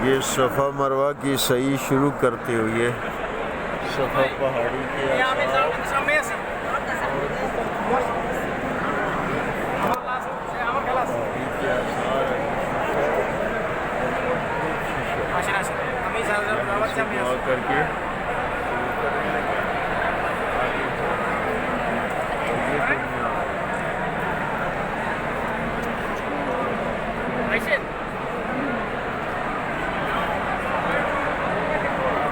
ये सफ़ा मरवा की सही शुरू करते हुए सफ़ा पहाड़ी के करके I said